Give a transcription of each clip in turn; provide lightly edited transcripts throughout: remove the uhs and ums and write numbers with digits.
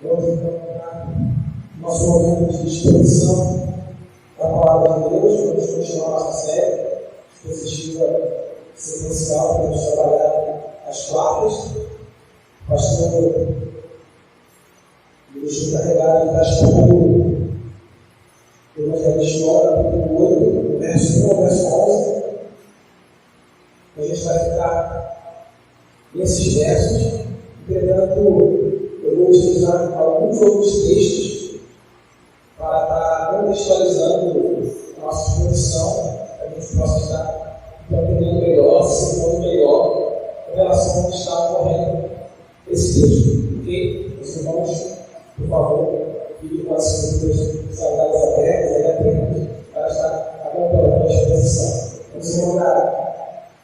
Vamos então para o nosso momento de exposição da palavra de Deus. Vamos continuar nossa série expositiva sequencial para a gente trabalhar as quartas. O pastor deixou carregado atrás do Evangelho de João, capítulo 8, do verso 1 ao verso 11. A gente vai ficar nesses versos. Entretanto, eu vou utilizar alguns outros textos para estar contextualizando a nossa exposição, para que a gente possa estar entendendo melhor, situando melhor em relação ao que está ocorrendo esse texto. Ok? Os irmãos, por favor, fiquem com as suas saudades abertas e atentos para estar acompanhando a exposição. Você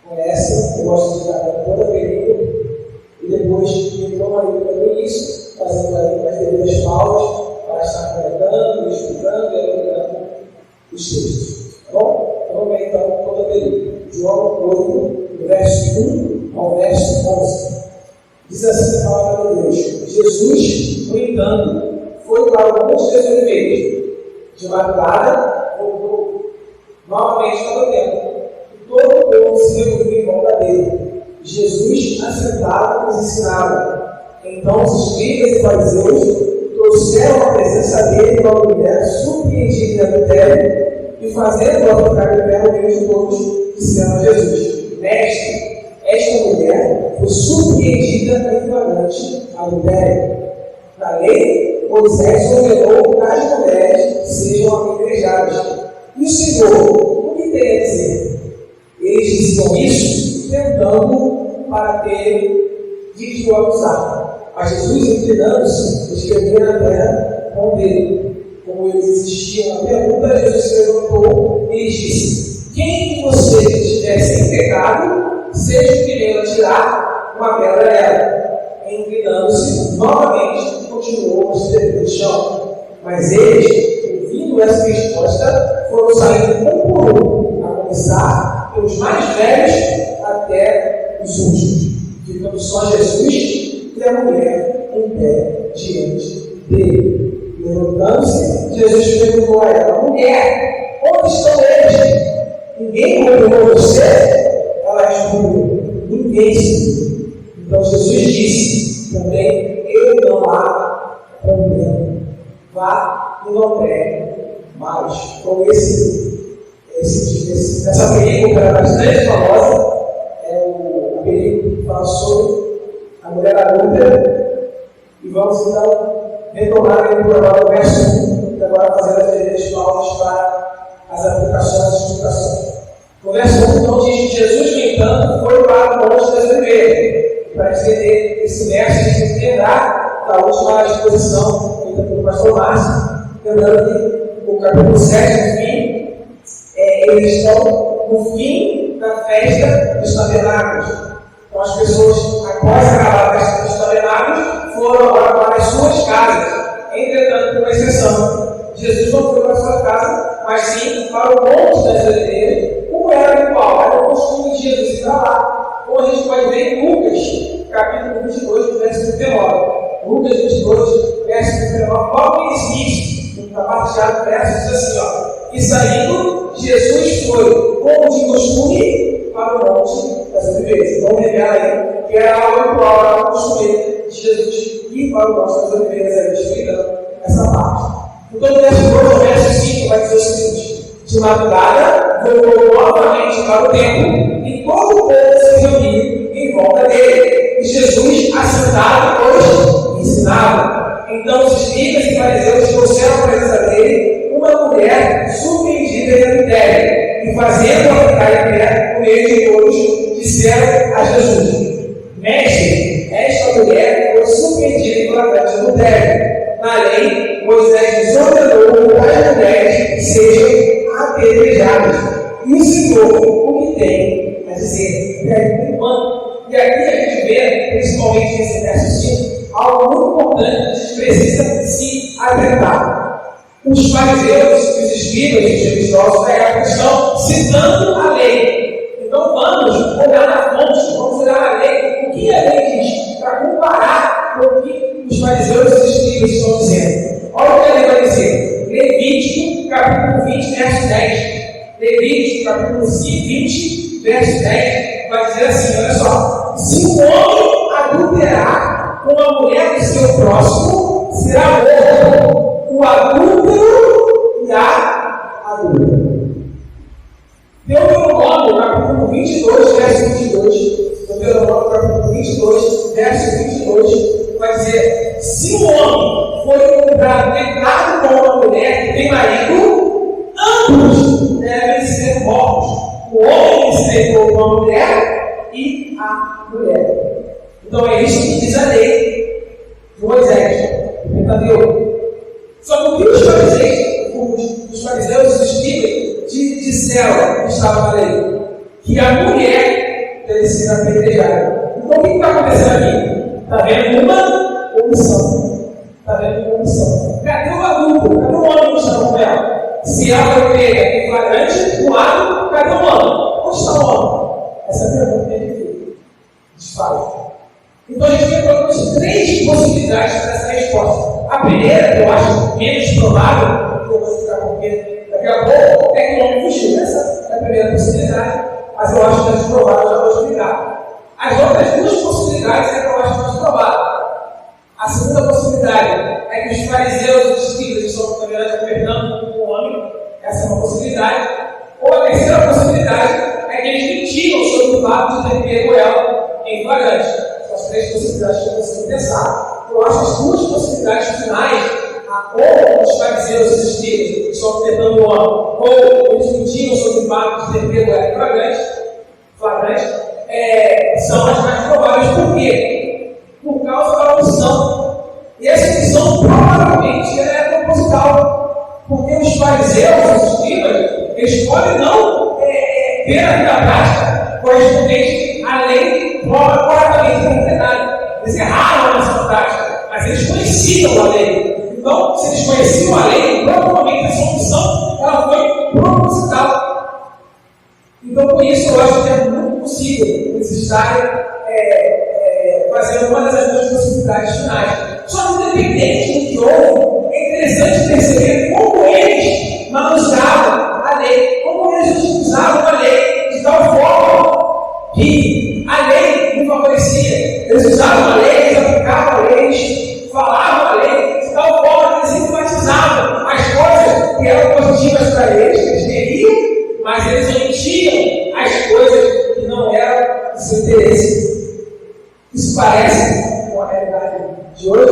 conhece, eu gosto de dar toda a período e depois então aí no início, fazendo aí as devidas pausas para estar comentando, estudando e elaborando os textos. Tá bom? Então vamos ver então toda a período. João 8, do verso 1 ao verso 11. Diz assim a palavra de Deus: Jesus, no entanto, foi para o Monte das Oliveiras. De madrugada, voltou novamente para o templo. E todo o povo se reuniu em volta dele. Jesus, assentado, os ensinava. Então os escribas e fariseus trouxeram à presença dele uma mulher surpreendida em adultério e, fazendo-a ficar de pé no meio de todos, disseram a Jesus: Mestre, esta mulher foi surpreendida em flagrante adultério. Na lei, Moisés ordenou que tais mulheres sejam apedrejadas. E o Senhor, o que tem a dizer? Eles diziam isso, tentando para ter de o acusar. Mas Jesus, inclinando-se, escrevia na terra com o dedo. Como eles insistiam na pergunta, Jesus se levantou e lhes disse: Quem de vocês estiver sem pecado, seja o primeiro a tirar uma pedra nela. Inclinando-se novamente, continuou a escrever no chão. Mas eles, ouvindo essa resposta, foram saindo um por um, a começar pelos mais velhos até os últimos, ficando só Jesus e a mulher em pé diante dele. Levantando-se, Jesus perguntou a ela: Mulher, onde estão eles? Ninguém condenou você? Ela respondeu: Ninguém, Senhor. Então Jesus disse: Também eu não a condeno. Vá e não pegue mais. Com essa película era bastante famosa, a película que fala sobre a mulher adúltera. E vamos então retomar a leitura agora do verso 1, e agora fazer as devidas pausas para as aplicações e explicações. No verso 1, então, diz que Jesus, no entanto, foi para o Monte das Oliveiras. Para entender esse verso, a gente tem que lembrar da última exposição feita pelo pastor Márcio, lembrando que o capítulo 7, no fim, eles estão no fim da festa dos tabernáculos. Então as pessoas, após acabar a festa dos tabernáculos, foram agora para as suas casas. Entretanto, com uma exceção, Jesus não foi para a sua casa, mas sim para o Monte das Oliveiras, como era habitual, era o costume de Jesus ir para lá. Como a gente pode ver em Lucas, capítulo 22, verso 39. Lucas 22, verso 39, logo no início, na parte do verso, diz assim: E saindo, Jesus foi, como de costume, para o Monte das Oliveiras. Então, revela aí que era algo habitual, era o costume de Jesus ir para o Monte das Oliveiras, aí explicando essa parte. Então, no verso 2 ao verso 5, vai dizer o seguinte: De madrugada, voltou novamente para o templo, e todo o povo se reuniu em volta dele. E Jesus, assentado, pois, ensinava. Então, os escribas e fariseus trouxeram à presença dele uma mulher surpreendida em adultério, e fazendo-a ficar em pé no meio de todos, disseram a Jesus: Mestre, esta mulher foi surpreendida em flagrante adultério. Na lei, Moisés nos ordenou que as mulheres sejam apedrejadas. E o Senhor, o que tem a dizer? E aqui a gente vê, principalmente nesse verso 5, algo muito importante que a gente precisa se atentar. Os fariseus, os escribas, os religiosos da época estão citando a lei. Então vamos olhar na fonte, vamos olhar na lei, o que a lei diz, para comparar com o que os fariseus e os escribas escribas estão dizendo. Olha o que ele vai dizer. Levítico, capítulo 20, verso 10. Levítico, capítulo 20, verso 10, vai dizer assim, olha só. Se um homem adulterar com a mulher do seu próximo, será morto o adúltero e a adúltera. Deuteronômio, capítulo 22, verso 22. Deuteronômio, capítulo 22, verso 22, vai dizer: se um homem for encontrado com uma mulher que tem marido, ambos devem ser mortos. O homem que se deitou com a mulher e a mulher. Então é isso que diz a lei de Moisés, do Pentateuco. Só que o que os fariseus e os escribas disseram que estava na lei? Que a mulher deve ser apedrejada. Então o que está acontecendo aqui? Está vendo uma omissão. Está vendo uma omissão. Cadê o adulto? Cadê o homem que está com ela? Se ela foi pega em flagrante, o ato, cadê o homem? Onde está o homem? Essa é a pergunta que ele faz. Então a gente tem pelo menos três possibilidades para essa resposta. A primeira, que eu acho menos provável, que eu vou explicar porque daqui a pouco, é que o homem fugiu. Essa é a primeira possibilidade, mas eu acho menos provável, já vou explicar. As outras duas possibilidades é que eu acho mais provável. A segunda possibilidade é que os fariseus e os escribas estão, na verdade, governando com o homem. Essa é uma possibilidade. Ou a terceira possibilidade é que eles mentiram sobre o fato de ter pego ela em flagrante. São as três possibilidades que eu consigo pensar. Eu acho as duas possibilidades finais, ou os fariseus e os escribas estão tentando o homem, ou eles mentiram sobre o fato de ter pego ela em flagrante, são as mais prováveis. Por quê? Por causa da omissão. E essa omissão provavelmente é proposital, porque os fariseus e os escribas eles podem não ter a vida prática correspondente à lei corretamente interpretada. Eles erraram nessa prática, mas eles conheciam a lei. Então, se eles conheciam a lei, provavelmente essa omissão ela foi proposital. Então, por isso, eu acho que é muito possível eles estarem fazendo uma das duas possibilidades finais. Só que, independente do que houve, é interessante perceber como eles manuseavam a lei, como eles utilizavam a lei de tal forma que a lei não favorecia. Eles usavam a lei, eles aplicavam a lei, eles falavam a lei de tal forma que eles enfatizavam as coisas que eram positivas para eles, que eles queriam, mas eles omitiam as coisas que não eram do seu interesse. Isso parece com a realidade de hoje?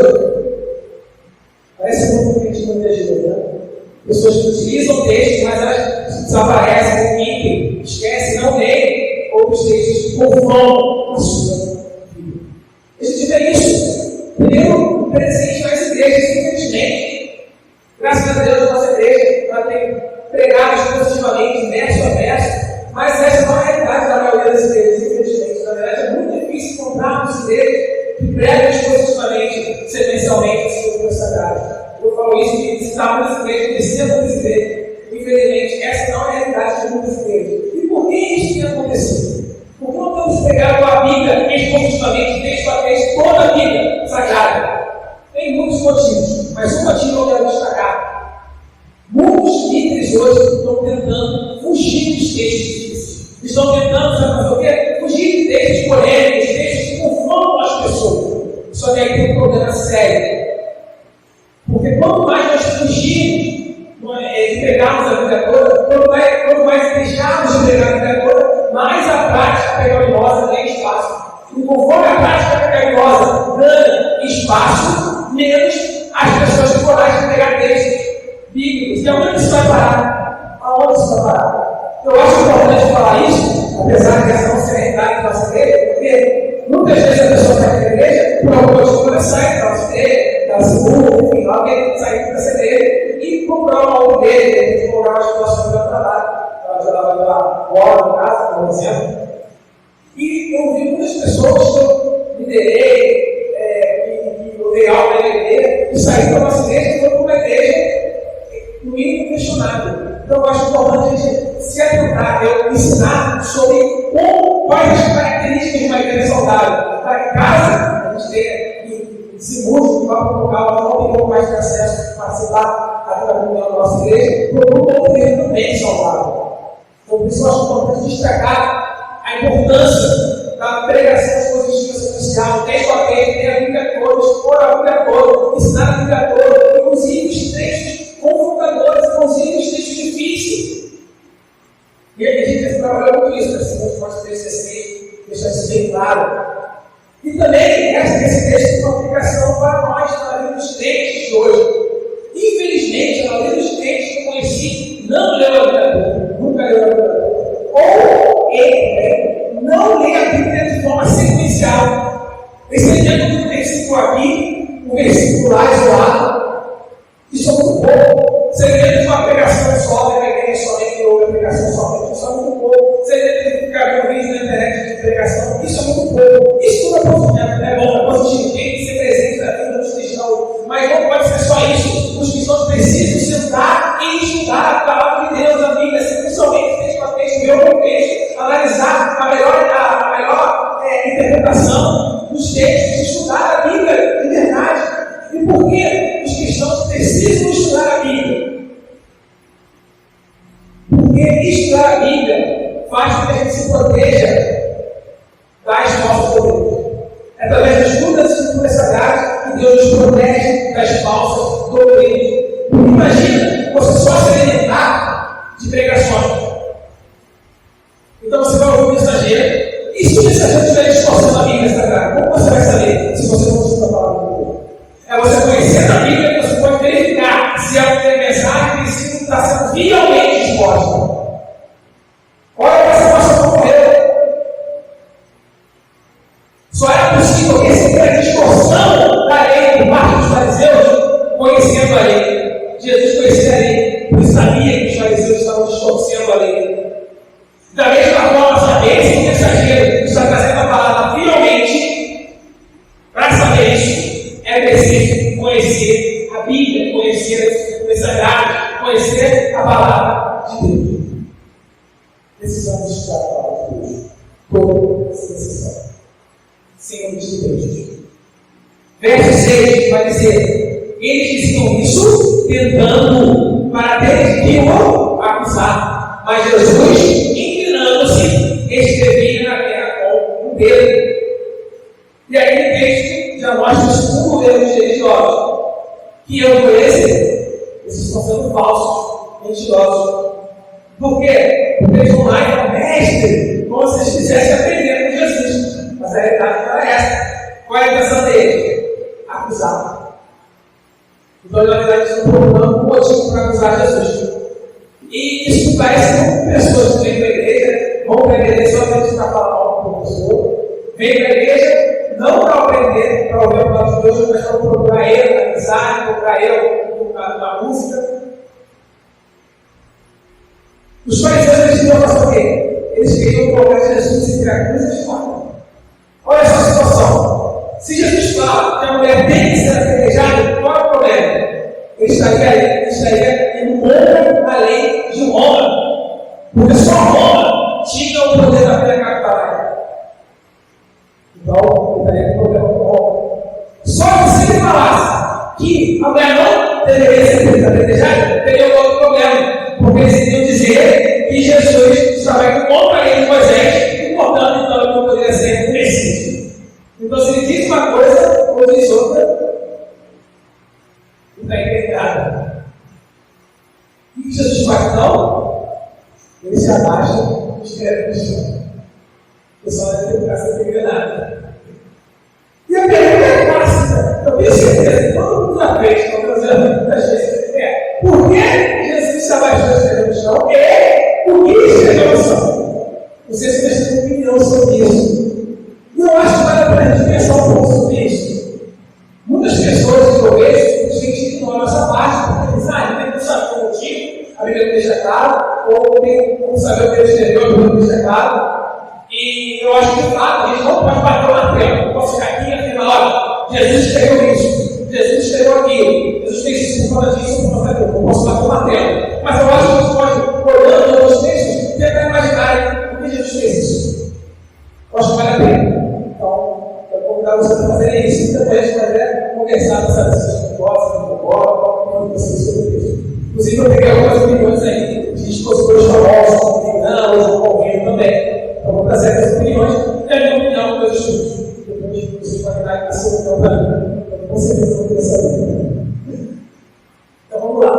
Parece muito que a gente não veja, né? Pessoas que utilizam textos, mas elas desaparecem, omitem, esquecem, não leem outros textos que confrontam a sua vida. A gente vê isso primeiro presente nas igrejas, infelizmente. Graças a Deus, a nossa igreja ela tem pregado positivamente, verso a verso, mas essa não é a realidade da maioria das igrejas, infelizmente. Na verdade, é muito difícil encontrarmos igrejas que pregam positivamente, sequencialmente, as Escrituras Sagradas. Eu falo isso de visitar muitas igrejas, conhecer muitas igrejas. Infelizmente, essa não é a realidade de muitas igrejas. E por que isso tem acontecido? Porque não estamos pregando a Bíblia expositivamente, texto a texto, toda a Bíblia Sagrada. Tem muitos motivos, mas um motivo eu quero destacar. Muitos líderes hoje estão tentando fugir dos textos difíceis. Estão tentando, sabe fazer o quê? Fugir de textos polêmicos, textos que confrontam as pessoas. Só que aí tem um problema sério. Porque quanto mais nós fugirmos de pegarmos a vida toda, quanto mais deixarmos de pegar a vida toda, mais a prática pecaminosa ganha espaço. E conforme a prática pecaminosa ganha espaço, menos as pessoas têm coragem de pegar textos bíblicos. E aonde isso vai parar? Aonde isso vai parar? Eu acho importante falar isso, apesar de essa não ser a realidade da nossa igreja, porque muitas vezes a pessoa sai da igreja, por alguma coisa sai da nossa igreja, da segunda, enfim, lá quer sair dessa igreja e comprar uma outra igreja, comprar uma situação de trabalho, ela vai lá fora de casa, por exemplo. E eu vi muitas pessoas que eu liderei, que eu dei aula na igreja, que saíram da nossa igreja e foram para uma igreja no mínimo questionável. Então eu acho importante a gente se atentar, eu ensinar sobre quais as características de uma igreja saudável. Para que casa, a gente tenha esse músico, local, não tem mais de acesso a participar da comunhão da nossa igreja, procura um governo também saudável. Então, por isso eu acho importante destacar a importância da pregação positiva social, texto a texto, ter a Bíblia toda, expor a Bíblia toda, ensinar a Bíblia toda, inclusive os textos confrontadores, inclusive os textos difíceis. E a gente trabalhou muito isso, nesse ponto pode ter esse deixar isso bem claro. E também, esse texto tem uma aplicação para nós, na vida dos crentes de hoje. Infelizmente, a maioria dos crentes que eu conheci não leu a Bíblia toda, nunca leu a Bíblia toda. Ou ele não lê a Bíblia de forma sequencial. Esse exemplo do versículo aqui, o versículo lá isolado, isso é muito pouco. Você lê uma pregação só, na igreja somente, ou a pregação somente, isso é muito pouco. Você lê que fica um vídeo na internet de pregação, isso é muito pouco. Isso tudo é bom, é positivo, tem que ser presente na vida dos cristãos. Mas não pode ser só isso. Os cristãos precisam sentar e estudar a palavra de Deus, a Bíblia, principalmente texto a texto, ver o texto, analisar a melhor interpretação dos textos, estudar a Bíblia de verdade. E por que os cristãos precisam estudar a Bíblia? Porque estudar a Bíblia faz com que a gente se proteja das falsas doutrinas. É através do estudo das Escrituras Sagradas que Deus nos protege das falsas doutrinas. Imagina você só se alimentar de pregações. Então você vai ouvir o mensageiro. E se o mensageiro estiver distorcendo a Bíblia Sagrada, como você vai saber se você não estuda a palavra de Deus? É você conhecendo a Bíblia que você pode verificar se a mensagem de si está sendo fielmente exposta. Olha para essa pastora como morreu. Só era possível receber a distorção da lei por parte dos fariseus, conhecendo a lei. Jesus conhecia a lei, por isso sabia que os fariseus estavam distorcendo a lei. Da mesma forma, saber se o mensageiro está trazendo a palavra fielmente, para saber isso, é preciso conhecer a Bíblia, conhecer as Escrituras Sagradas, conhecer a palavra de Deus. Precisamos estudar a palavra de Deus. Toda essa decisão. Sem os textos. Verso 6 vai dizer: eles diziam isso tentando para ter que o acusar. Mas Jesus, inclinando-se, escrevia na terra com o dedo. E aí o texto já mostra o segundo erro dos religiosos. Que eu conheço, esses estão sendo falsos, mentirosos. Por quê? Porque eles vão lá e falam: mestre, como se eles quisessem aprender com Jesus. Mas a realidade não era essa. Qual é a intenção deles? Acusar. Então, na verdade, eles estão procurando um motivo para acusar Jesus. E isso parece com pessoas que vêm para a igreja, vão para a igreja só para estar falando com o professor, vêm para a igreja não para aprender, para ouvir a palavra de Deus, mas para procurar ele na mensagem, procurar ele na música. Os fariseus eles queriam fazer o quê? Eles queriam colocar Jesus entre a cruz e a espada. Olha essa situação. Se Jesus fala que a mulher tem que ser apedrejada, qual é o problema? Ele estaria indo contra a lei de Roma. Porque só Roma tinha o poder da pena capital. Então, ele estaria com problema com Roma. Só que se ele falasse que a mulher não deveria ser apedrejada, teria outro problema. Porque eles iriam dizer que Jesus estava indo contra a lei de Moisés e, portanto, então ele não poderia ser Messias. Então, se ele diz uma coisa ou diz outra, está inventado. O que Jesus faz então? Ele se abaixa e escreve no chão. O pessoal deve ter educação enganada. E a pergunta é clássica. Eu tenho certeza que todo mundo já fez, estou fazendo muitas vezes. Por que Jesus se abaixou e escreveu no chão? E o que escreveu no chão? Não sei se vocês têm opinião sobre isso. E eu acho que vale a pena a gente pensar um pouco sobre isso. Muitas pessoas que eu vejo, gente ignoram essa parte, porque dizem: não tem como saber o motivo, a Bíblia não deixa claro, ou tem como saber o que ele escreveu, a Bíblia não deixa claro. E eu acho que, de fato, a gente não pode bater o martelo. Eu posso ficar aqui e afirmar: olha, Jesus escreveu isso, Jesus escreveu aquilo, Jesus fez isso por causa disso, por causa daquilo. Eu posso bater o martelo. Mas eu acho que a gente pode, olhando os textos, tentar imaginar por que Jesus fez isso. Eu acho que vale a pena. Então, eu vou convidar você para fazer isso. Depois a gente vai ver conversar, para saber se vocês gostam, se não gostam, quando vocês sobre isso. Inclusive, eu peguei algumas opiniões aí de expositores famosos, como não, eu vou convir também. Então, vou trazer essas opiniões, e a minha opinião dos meus estudos. Depois, vocês podem dar a sua opinião para mim. Eu com certeza vou querer saber. Então, vamos lá.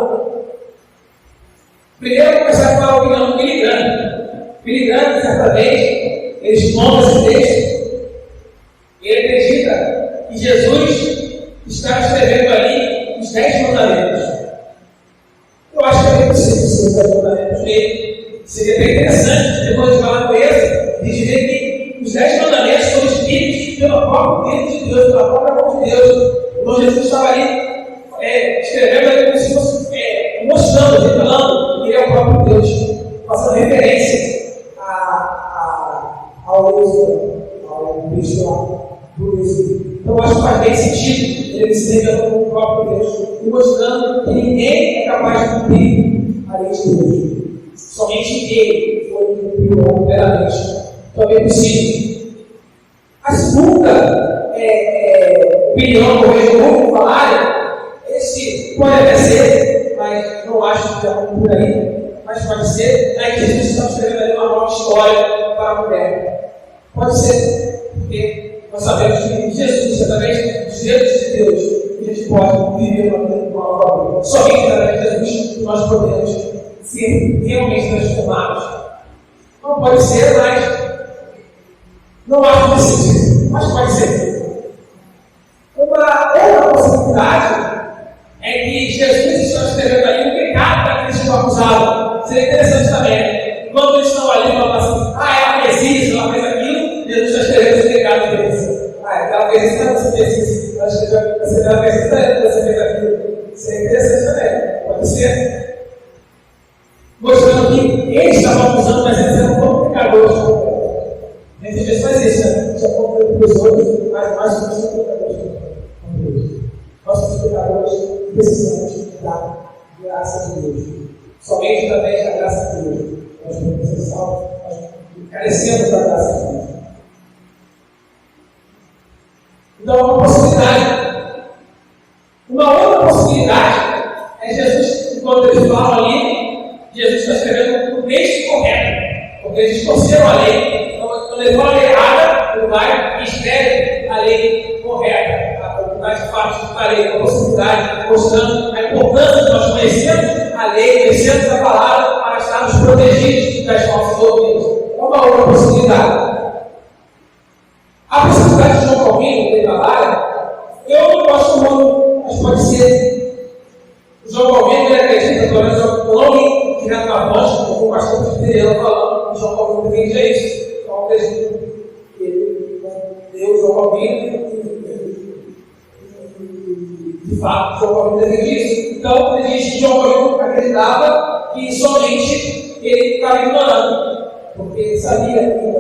Primeiro, eu vou começar com a opinião do Billy Graham. Billy Graham, certamente, ele explora esse texto. Ele acredita que Jesus está escrevendo ali os 10 mandamentos. Eu acho que é bem possível ser os 10 mandamentos dele. Seria bem interessante, depois de falar com ele, de dizer que os 10 mandamentos foram escritos pelo próprio Deus de Deus, pela própria mão de Deus. Então Jesus estava ali escrevendo ali como se fosse mostrando, revelando que ele é o próprio Deus, fazendo referência ao Cristo lá. Então, eu acho que faz bem sentido ele se revelando como o próprio Deus e mostrando que ninguém é capaz de cumprir a lei de Deus. Somente ele foi que cumpriu completamente. Então, é possível. A segunda opinião que eu vejo muito falar, esse pode até ser, mas não acho que é por aí, mas pode ser, que Jesus está escrevendo ali uma nova história para a mulher. Pode ser, porque nós sabemos que Jesus, através dos dedos de Deus, a gente pode viver uma nova vida. Somente através de Jesus nós podemos ser realmente transformados. Não pode ser, mas não acho preciso, mas pode ser. Uma outra possibilidade é que Jesus está escrevendo ali um pecado daqueles que estão acusados. Seria interessante também. Quando eles estão ali, falam assim, ela fez isso, ela fez aquilo, Jesus está escrevendo esse pecado deles. Ela fez isso, você fez isso. Ela fez isso, você fez aquilo. Isso é interessante também. Pode ser. Mostrando que eles estavam acusando, mas eles eram como pecadores. Muitas vezes faz isso, né? Só como pessoas, mas nós somos pecadores. Nós somos pecadores e precisamos da graça de Deus. Somente através da graça de Deus. Nós podemos ser salvos, nós carecemos da graça de Deus. Então, uma possibilidade. Uma outra possibilidade é Jesus, enquanto eles falam ali, Jesus está escrevendo o texto correto. Porque eles distorceram a lei. Então, quando ele fala a lei errada, o pai escreve a lei correta. O pai de fato da lei, a possibilidade, mostrando a importância de nós conhecermos a lei, conhecermos a palavra para estarmos protegidos das falsas doutrinas. É uma outra possibilidade. A possibilidade de João Calvino, que ele trabalha, eu não gosto muito, mas pode ser. O João Calvino, ele acredita, pelo menos eu não li direto na fonte, eu fui bastante presbiteriano falando que João Calvino defendia isso. Então, eu acredito que ele deu João Calvino de fato, João Calvino defendia isso. Então, ele diz que João Calvino acreditava que somente ele estava ignorando, porque ele sabia que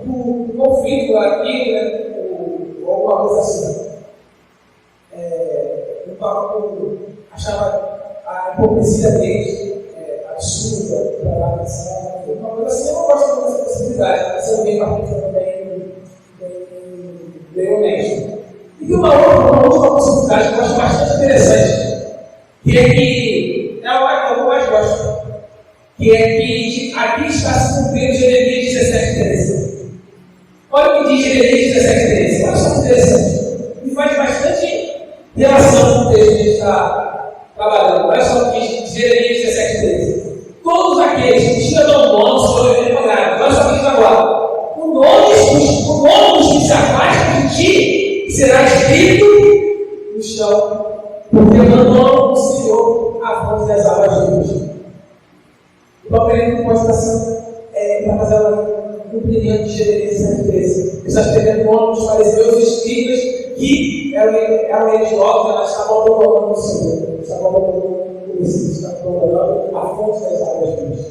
o conflito aqui, né, ou alguma coisa assim. Achava a hipocrisia deles absurda, para dar atenção, uma coisa assim. Eu não gosto dessa possibilidade, mas eu venho para pensar bem honesto. E tem uma outra possibilidade que eu acho bastante interessante, que é que é o que eu mais gosto, que é que aqui está se cumprindo Jeremias 17:13. Olha o que diz Jeremias 17:13. Olha só que interessante. E faz bastante relação com o texto que a gente está trabalhando. Olha só o que diz Jeremias 17:13. Todos aqueles que te dão nome foram envergonhados. Olha só o que diz agora. O nome dos que se afastam de ti será escrito no chão, porque mandou o Senhor a fonte das águas vivas. O papel pode estar sendo para fazer o cumprimento de Jeremias 17:13. Ele está escrevendo o nome dos fariseus e escribas que eram eles novos, elas estavam proclamando o Senhor, estavam proclamando a fonte das águas vivas.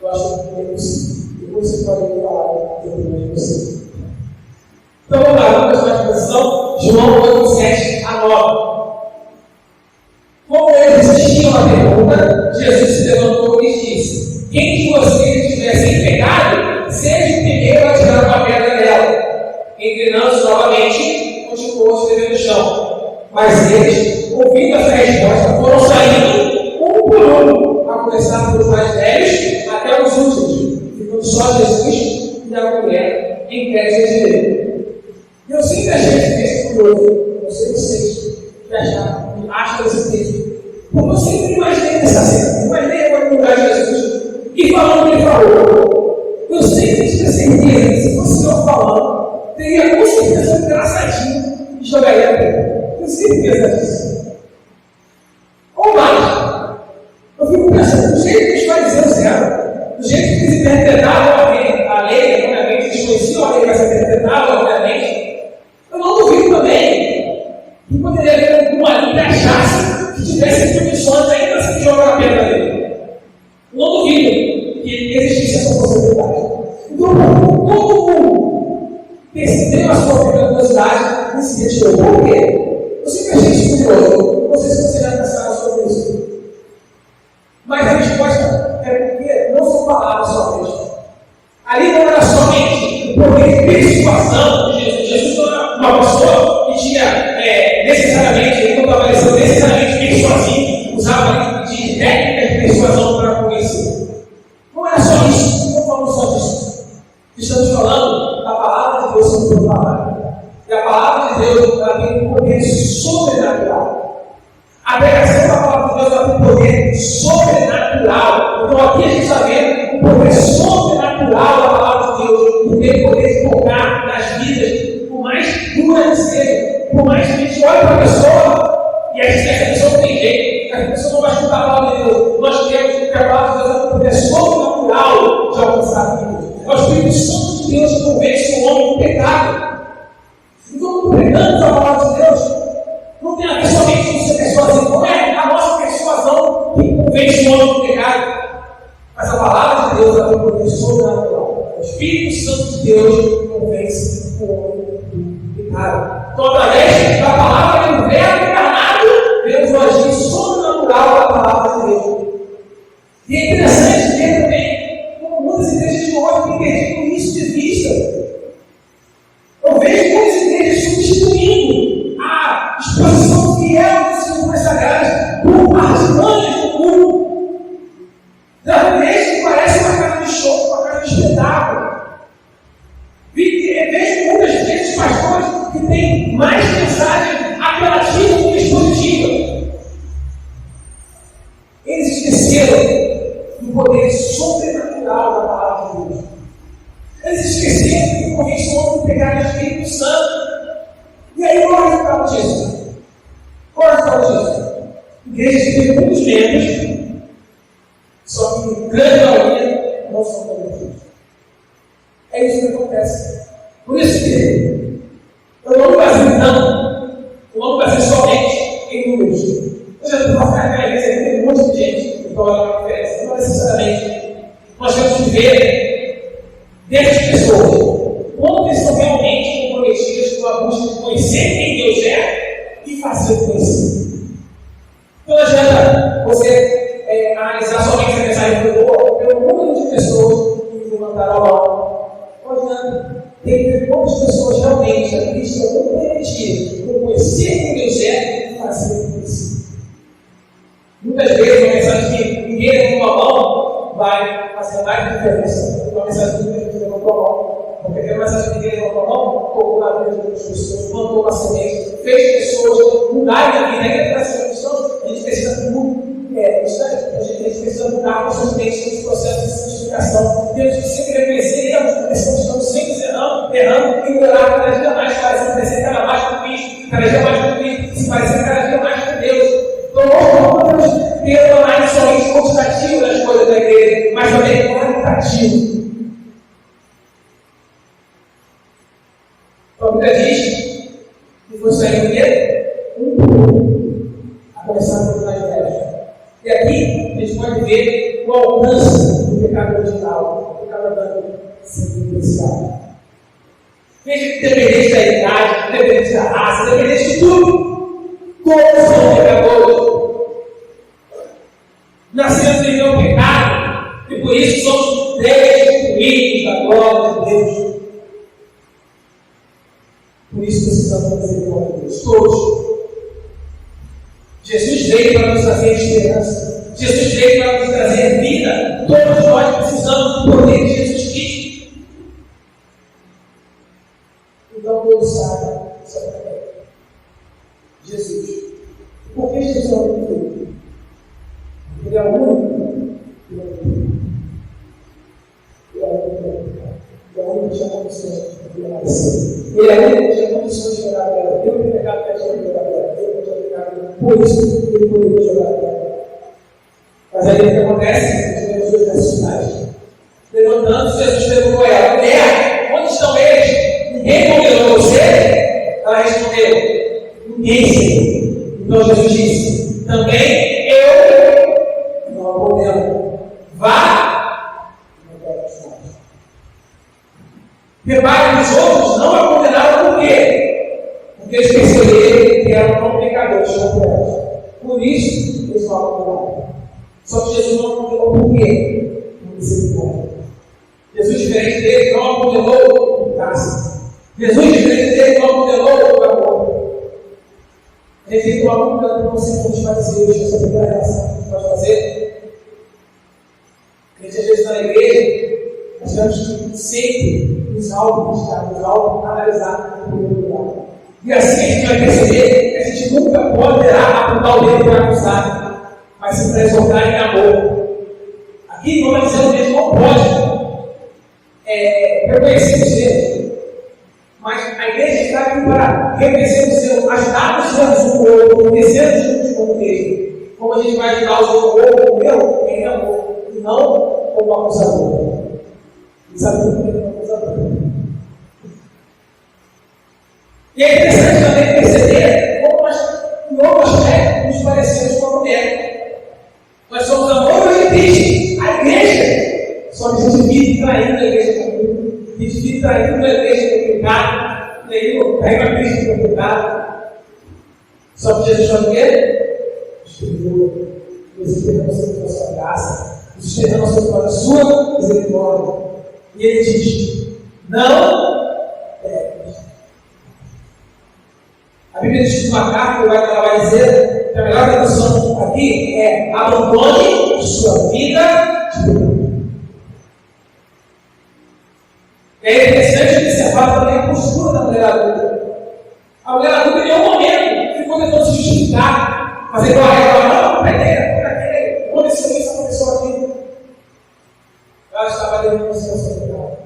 Eu acho que é possível. Depois você pode falar de você. Então vamos lá, vamos para a posição João 8:7-9. Como eles insistiam na pergunta, Jesus se levantou e lhes disse: quem de vocês estiver sem pecado, seja o primeiro a tirar uma pedra dela. anos novamente, continuou escrevendo no chão. Mas eles, ouvindo essa resposta, foram saindo um por um, a começar pelos mais velhos até os últimos, ficando só Jesus e a mulher em pé de direito. Eu sempre achei esse texto curioso, não sei vocês que acham esse texto. Porque eu sempre imaginei essa cena, imaginei eu no lugar de Jesus e falando o que ele falou. Eu sempre tinha certeza que se fosse eu falando, teria com certeza um engraçadinho e jogaria a pedra. Eu sempre penso nisso. Ou mais, eu fico pensando, do jeito que os fariseus eram, do jeito que eles interpretavam a lei, obviamente, eles conheciam a lei, mas interpretavam, obviamente, eu não duvido também que poderia haver algum ali que achasse que tivesse condições ainda assim de jogar a pedra dele. Eu não duvido que existisse essa possibilidade. Então, todo mundo percebeu a sua pecaminosidade e se retirou. Por quê? Eu sempre achei isso curioso. Não sei se você já pensaram sobre isso. Mas a resposta é porque não são palavras somente. Ali não era somente o poder de persuasão de Jesus. Jesus não era uma pessoa que tinha necessariamente, ele não apareceu necessariamente persuasivo, usava de técnicas de persuasão para convencer. Não era só isso, não falamos só disso. Estamos falando da palavra de Deus sobre a palavra. E a palavra de Deus ela tem um poder sobrenatural. A pregação da palavra de Deus ela tem um poder sobrenatural. Então aqui a gente está vendo o poder sobrenatural da palavra de Deus, o poder de tocar nas vidas, por mais dura que seja, por mais que a gente olhe para a pessoa e essa pessoa não tem jeito, a pessoa não vai escutar a palavra de Deus. Nós temos que a palavra de Deus é um poder sobrenatural de alcançar a vida. É o Espírito Santo de Deus que convence o homem do pecado. Então, quando pregamos a palavra de Deus, não tem a ver somente com ser persuasivo, não é a nossa persuasão que convence o homem do pecado. Mas a palavra de Deus é um poder sobrenatural. O Espírito Santo de Deus convence o homem do pecado. Então, através da palavra do verbo encarnado, vemos o agir sobrenatural da palavra de Deus. E é interessante ver também como muitas igrejas de hoje têm perdido isso de vista. Eu vejo muitas igrejas substituindo a exposição fiel das escrituras sagradas por artimanhas do mundo. Da igreja que parece uma casa de show, uma casa de espetáculo. Vejo muitas vezes pastores que têm mais mensagem apelativa do que expositiva. Eles esqueceram do poder sobrenatural da palavra de Deus. Eles esqueceram que convence o homem de pegar o Espírito Santo. E aí, qual é o resultado disso? Qual é o resultado disso? Igrejas que têm muitos membros, só que grande maioria não são convertidos. É isso que acontece. Por isso que eu não me baseio tanto, eu não me baseio somente em números. Eu já estou falando que a igreja tem um monte de gente, então é uma diferença. Não necessariamente. Nós temos que ver dessas pessoas como eles estão realmente comprometidas com a busca de conhecer quem Deus é e fazer conhecer. Então não adianta você analisar somente a mensagem do Senhor pelo número de pessoas que levantaram a mão. Não adianta. Tem que ver quantas pessoas realmente estão comprometidas com conhecer quem Deus é e fazer conhecer. Muitas vezes uma mensagem que ninguém levantou a mão vai fazer mais diferença do que uma mensagem que ninguém levantou a mão. Porque aquela mensagem que ninguém levantou a mão tocou na vida de outras pessoas, plantou uma semente, fez pessoas mudarem a vida. Ainda que nessa questão, a gente precisa a gente precisa mudar constantemente nesse processo de santificação. Temos que sempre reconhecer erros, estamos sempre errando e melhorar cada dia mais, parecer cada mais com Cristo, cada dia mais com Cristo, se parecer cada dia mais com Deus. Então, não podemos ter uma análise somente quantitativa das coisas da igreja, mas também qualitativa. Então, a Bíblia diz que foi saindo dele um por um, a começar pelos mais velhos. E aqui a gente pode ver o alcance do pecado original, o pecado adâmico sendo influenciado. Veja que independente da idade, independente da raça, independente de tudo, todos são pecadores. Nascemos em meu pecado e por isso somos destituídos da glória de Deus. Por isso precisamos da misericórdia de Deus. Todos. Jesus veio para nos trazer esperança. Jesus veio para nos trazer vida. Todos nós precisamos do poder de Jesus Cristo. Então Deus sabe Jesus. Por que Jesus é o único? Ele é o único. Ele é o único que tinha condições de orar. Ele é o único que tinha condições de orar pela. Eu tenho pecado para te orar pela. Eu tenho pecado. Por isso, ele poderia orar pela. Mas aí o que acontece? Nós vemos dois versos finais. Levantando-se, Jesus perguntou a ela: mulher, onde estão eles? Ninguém condenou você? Ela respondeu: ninguém, Senhor. Então Jesus disse: também eu não a condeno. Vá e não pegue mais. Repare que os outros não a condenaram por quê? Porque eles perceberam que eram não pecadores como elas. Por isso, eles não a condenaram. Só que Jesus não a condenou por quê? Por misericórdia. Jesus, diferente dele, não a condenou por graça. Jesus, diferente dele, não a condenou por amor. Ele tem uma luta que você pode fazer, você tem uma relação que você pode fazer. A gente às vezes está na igreja, nós temos que sempre nos auto-analisar no primeiro lugar. E assim a gente vai perceber que a gente nunca poderá apontar o dedo para acusar, mas se preservar em amor. Aqui não vai dizer que a gente não pode reconhecer os erros. Mas a igreja está aqui para reconhecer os erros, ajudar os erros do outro, reconhecer os erros como mesmo. Como a gente vai ajudar os outros como eu, em amor, e não como acusador. E sabe por que é acusador? E é interessante também perceber como nós, em outro aspecto, nos parecemos com a mulher. Nós somos amor de Cristo, a igreja. Só que a gente vive traindo a igreja com tudo. A gente vive traindo a igreja com o pecado. Traindo a Cristo com o pecado. Só que Jesus faz o quê? Nos perdoa. Nos esperamos sempre a sua graça. Nos esperamos sempre a sua misericórdia. E ele diz: não peques. A Bíblia diz que uma carta, ela vai dizer que a melhor tradução aqui é: abandone sua vida de pecado. É interessante observar também a postura da mulher adulta. A mulher adulta, em nenhum momento, ficou tentando se justificar, fazendo a regra: não, peraí, aconteceu isso, aconteceu aquilo. Ela estava dentro do seu pecado.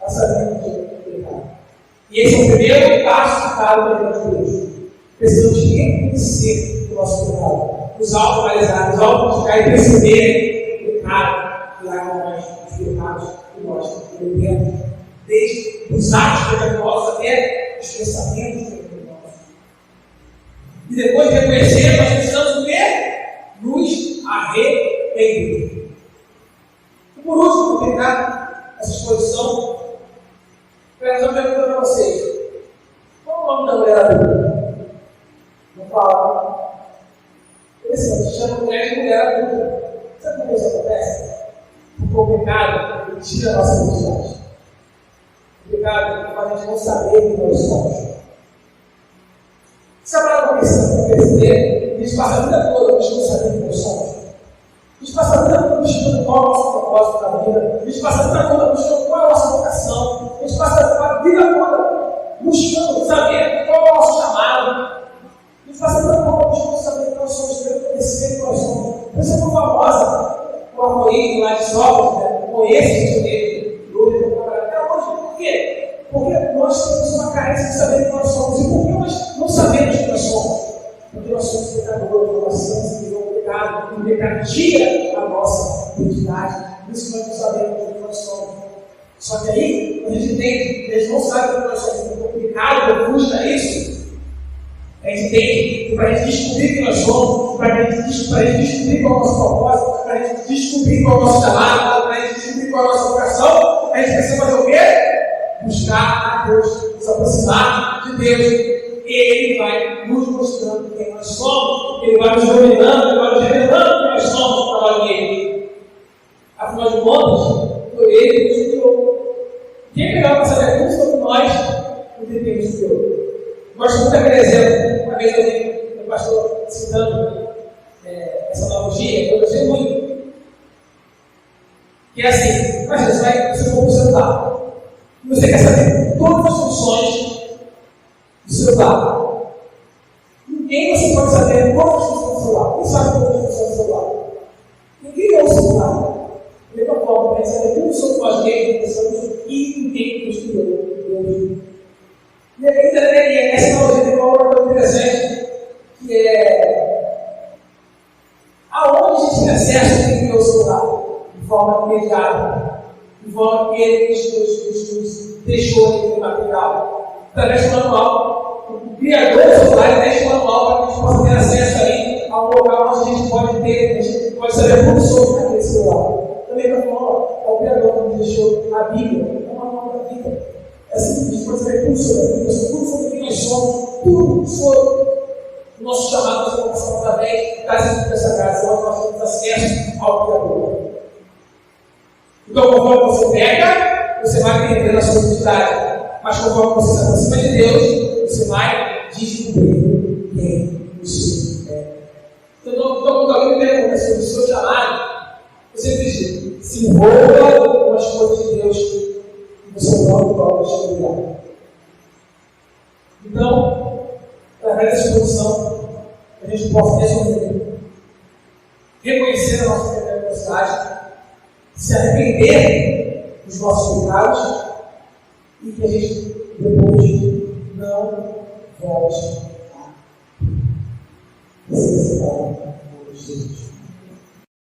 Ela sabia que tinha pecado. E esse é o primeiro passo dado pelo Deus. Precisamos reconhecer o nosso pecado, nos autoanalisar, nos autocriticar e perceber o pecado que há em nós, os pecados que nós cometemos, desde os atos pecaminosos até os pensamentos pecaminosos. E depois de reconhecer, nós precisamos o quê? Nos arrepender. E por último, vou terminar essa exposição, eu quero fazer uma pergunta para vocês. Qual é o nome da mulher adulta? Não fala. Interessante, chama a mulher de mulher adulta. Sabe como isso acontece? Porque o pecado tira a nossa identidade. O pecado faz a gente não saber quem nós somos. Se a palavra perceber, a gente passa a vida toda buscando saber quem nós somos. A gente passa a vida toda buscando qual é o nosso propósito na vida. A gente passa a vida toda buscando qual é a nossa vocação. A gente passa a vida toda buscando saber qual é o nosso chamado. A gente passa a vida toda buscando saber quem nós somos, conhecer quem nós somos. Por isso é tão famosa o arco-íris lá de Sócrates, conhece o dele, até hoje. Por quê? Porque nós temos uma carência de saber quem nós somos. E por que nós não sabemos quem nós somos? Porque nós somos pecadores, nós somos o pecado, e o pecado tira a nossa identidade. Por isso que nós não sabemos quem nós somos. Só que aí, a gente entende, eles não sabem quem nós somos, porque o pecado ofusca isso. A gente entende que para a gente descobrir quem nós somos, para a gente descobrir qual é o nosso propósito, para a gente descobrir qual é o nosso chamado, para a gente descobrir qual é a nossa vocação, a gente precisa fazer o quê? Buscar a Deus, nos aproximar de Deus. Ele vai nos mostrando quem nós somos, Ele vai nos dominando, Ele vai nos revelando quem nós somos para nós mesmos. Afinal de contas, foi Ele que nos criou. Quem é melhor para saber tudo sobre nós não tem tempo de Deus. Gosto muito daquele exemplo. Uma vez eu vi um pastor citando essa analogia, eu gostei muito. Que é assim, imagina, você for para o celular. E você quer saber todas as funções do celular. Ninguém você pode saber todas as funções do celular. Quem sabe todas as funções do celular? Ninguém é o celular. Da mesma forma, pensa que como somos nós mesmos, pensamos e ninguém nos criou. E aí, essa analogia tem uma outra coisa interessante, que é aonde a gente tem acesso a quem criou o celular? De forma imediata, de forma que ele nos deixou em material. Através do manual, o criador do celular deixa o manual para que a gente possa ter acesso aí a um local onde a gente pode saber tudo sobre aquele celular. Também para falar, o criador que nos deixou a Bíblia, é o manual da Bíblia. É assim que a gente pode saber tudo sobre a Bíblia, tudo sobre quem nós somos, tudo sobre o nosso chamado de vocação através das escrituras dessa casa, onde nós temos acesso ao criador. Então, conforme você pega, você vai entender a sua identidade. Mas conforme você se aproxima de Deus, você vai descobrir quem você é. Então, quando alguém me pergunta sobre o seu chamado, eu sempre digo: se envolva com as coisas de Deus e você não vai descobrir. Então, através dessa exposição, a gente possa resolver, reconhecer a nossa pecaminosidade, se arrepender dos nossos pecados e que a gente depois não volte a necessitar de Jesus.